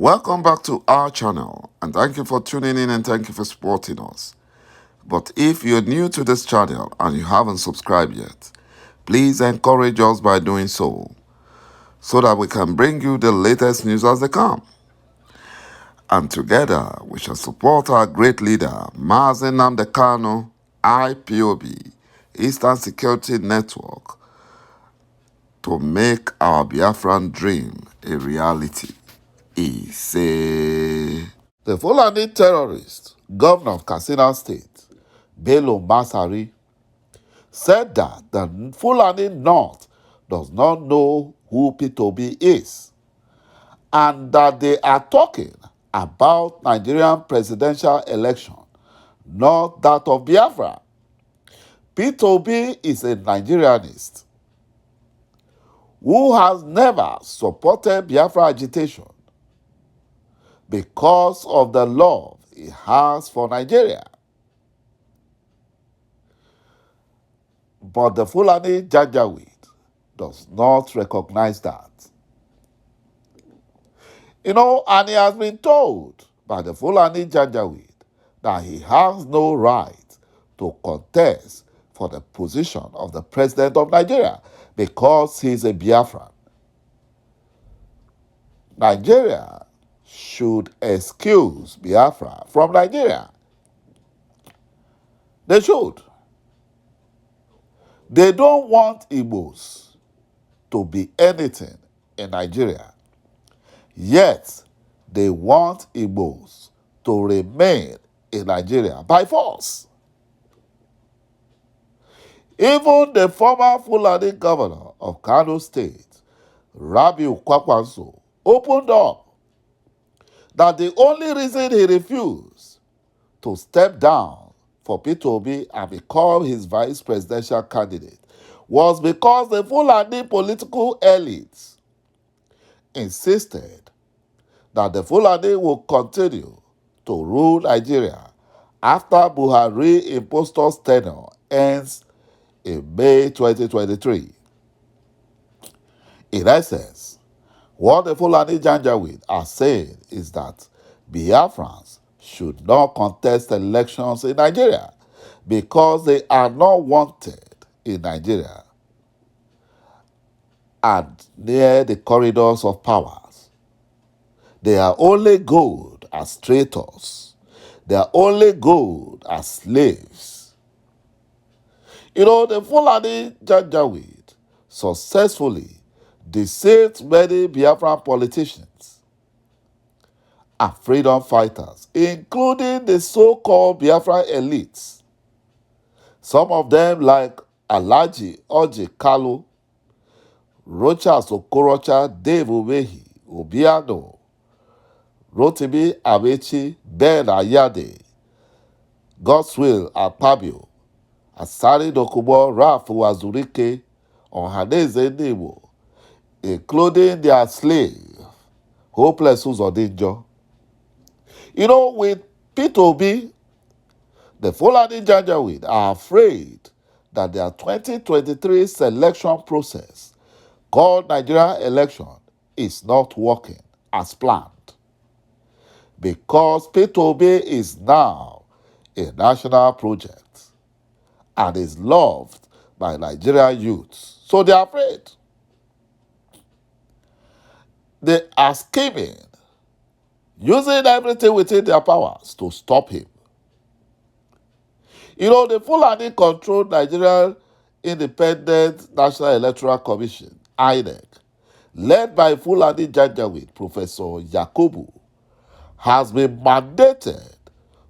Welcome back to our channel, and thank you for tuning in and thank you for supporting us. But if you're new to this channel and you haven't subscribed yet, please encourage us by doing so that we can bring you the latest news as they come. And together we shall support our great leader, News-児Тэгэхээр, IPOB, Eastern Security Network, to make our Biafran dream a reality. He say the Fulani terrorist, governor of Katsina State, Bello Masari, said that the Fulani North does not know who P2B is and that they are talking about Nigerian presidential election, not that of Biafra. P2B is a Nigerianist who has never supported Biafra agitation because of the love he has for Nigeria. But the Fulani Janjaweed does not recognize that. And he has been told by the Fulani Janjaweed that he has no right to contest for the position of the president of Nigeria because he is a Biafran. Nigeria should excuse Biafra from Nigeria. They should. They don't want Igbos to be anything in Nigeria. Yet, they want Igbos to remain in Nigeria by force. Even the former Fulani governor of Kano State, Yor°чад콴֗, opened up that the only reason he refused to step down for P2B and become his vice presidential candidate was because the Fulani political elites insisted that the Fulani will continue to rule Nigeria after Buhari impostor's tenure ends in May 2023. In essence, what the Fulani Janjaweed are saying is that Biafrans should not contest elections in Nigeria because they are not wanted in Nigeria and near the corridors of powers. They are only good as traitors. They are only good as slaves. The Fulani Janjaweed successfully deceived many Biafran politicians and freedom fighters, including the so-called Biafran elites. Some of them like Alhaji Orji Kalu, Rochas Okorocha, Dave Umehi, Obiano, Rotimi Amechi, Ben Ayade, Godswill Akpabio, Asari Dokubo, Rafu Azurike, Ohaneze Nemo, including their slave, Hopeless Uzodinjo. With P2B, the Fulani Janjaweed are afraid that their 2023 selection process, called Nigerian election, is not working as planned because P2B is now a national project and is loved by Nigerian youths. So they are afraid. They are scheming, using everything within their powers to stop him. The Fulani controlled Nigerian Independent National Electoral Commission, INEC, led by Fulani Janjaweed Professor Yakubu, has been mandated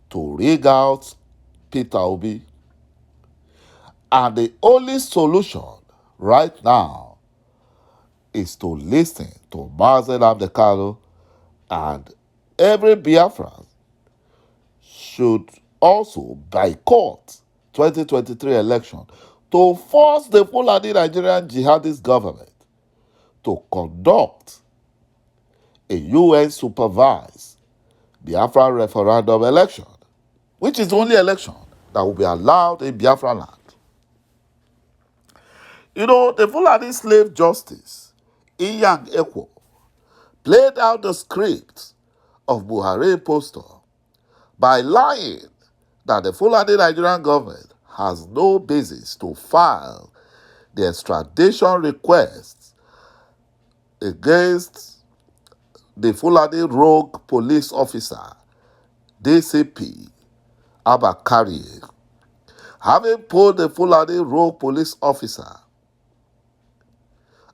to rig out Peter Obi. And the only solution right now is to listen to News-児Тэгэхээр, and every Biafran should also boycott 2023 election to force the Fulani Nigerian jihadist government to conduct a UN-supervised Biafra referendum election, which is the only election that will be allowed in Biafra land. The Fulani slave justice, Inyang Ekwo, played out the script of Buhari impostor by lying that the Fulani Nigerian government has no basis to file the extradition request against the Fulani rogue police officer, DCP Abakari, having put the Fulani rogue police officer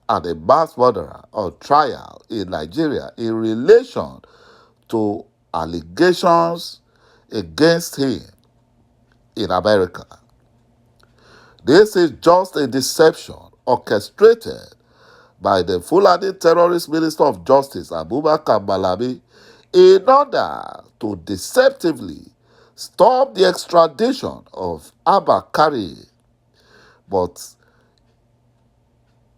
and a mass murderer on trial in Nigeria in relation to allegations against him in America. This is just a deception orchestrated by the Fulani terrorist Minister of Justice, Abubakar Malami, in order to deceptively stop the extradition of Abakari. But,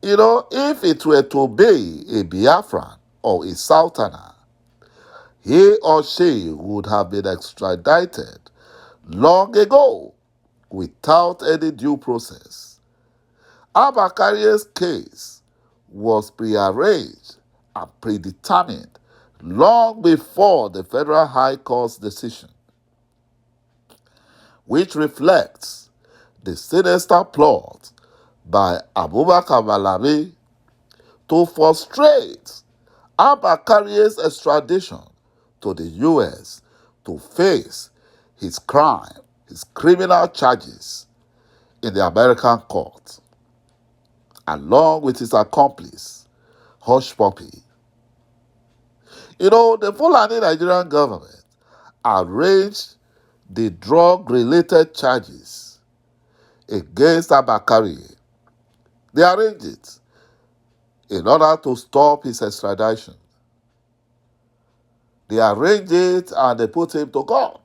if it were to be a Biafran or a Southerner, he or she would have been extradited long ago without any due process. Abakari's case was prearranged and predetermined long before the Federal High Court's decision, which reflects the sinister plot by Abubakar Malami to frustrate Abakari's extradition to the U.S. to face his criminal charges in the American court, along with his accomplice, Hush Puppy. The Fulani Nigerian government arranged the drug-related charges against Abakari. They arranged it in order to stop his extradition. They arranged it and they put him to court.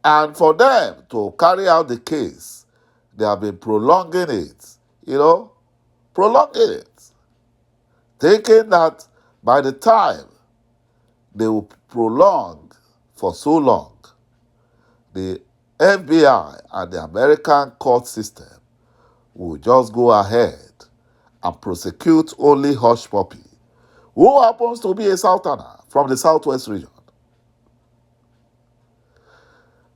And for them to carry out the case, they have been prolonging it, thinking that by the time they will prolong for so long, the FBI and the American court system will just go ahead and prosecute only Hush Puppy, who happens to be a Southerner from the Southwest region.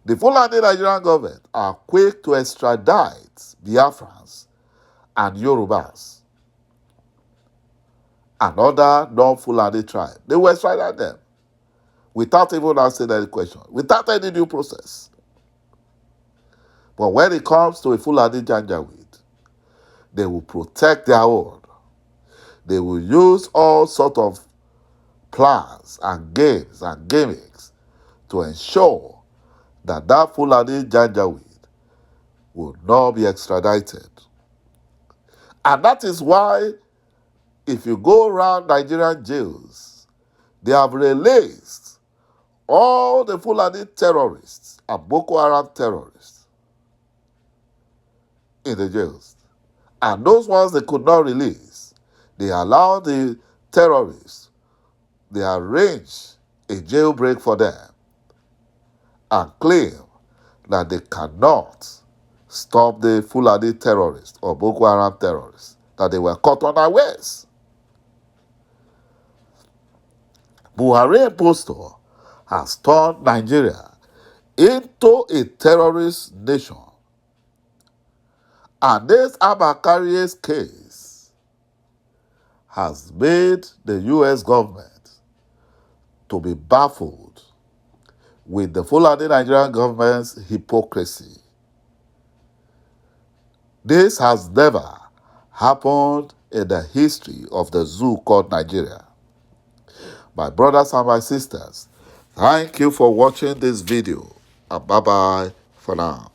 The Fulani Nigerian government are quick to extradite Biafrans and Yorubas and other non-Fulani tribes. They will extradite them without even asking any question, without any due process. But when it comes to a Fulani Janjaweed, they will protect their own. They will use all sorts of plans and games and gimmicks to ensure that Fulani Janjaweed will not be extradited. And that is why, if you go around Nigerian jails, they have released all the Fulani terrorists and Boko Haram terrorists in the jails. And those ones they could not release, they allowed the terrorists, they arranged a jailbreak for them and claim that they cannot stop the Fulani terrorists or Boko Haram terrorists, that they were caught unawares. Buhari impostor has turned Nigeria into a terrorist nation. And this Abakari's case has made the U.S. government to be baffled with the Fulani Nigerian government's hypocrisy. This has never happened in the history of the zoo called Nigeria. My brothers and my sisters, thank you for watching this video, and bye-bye for now.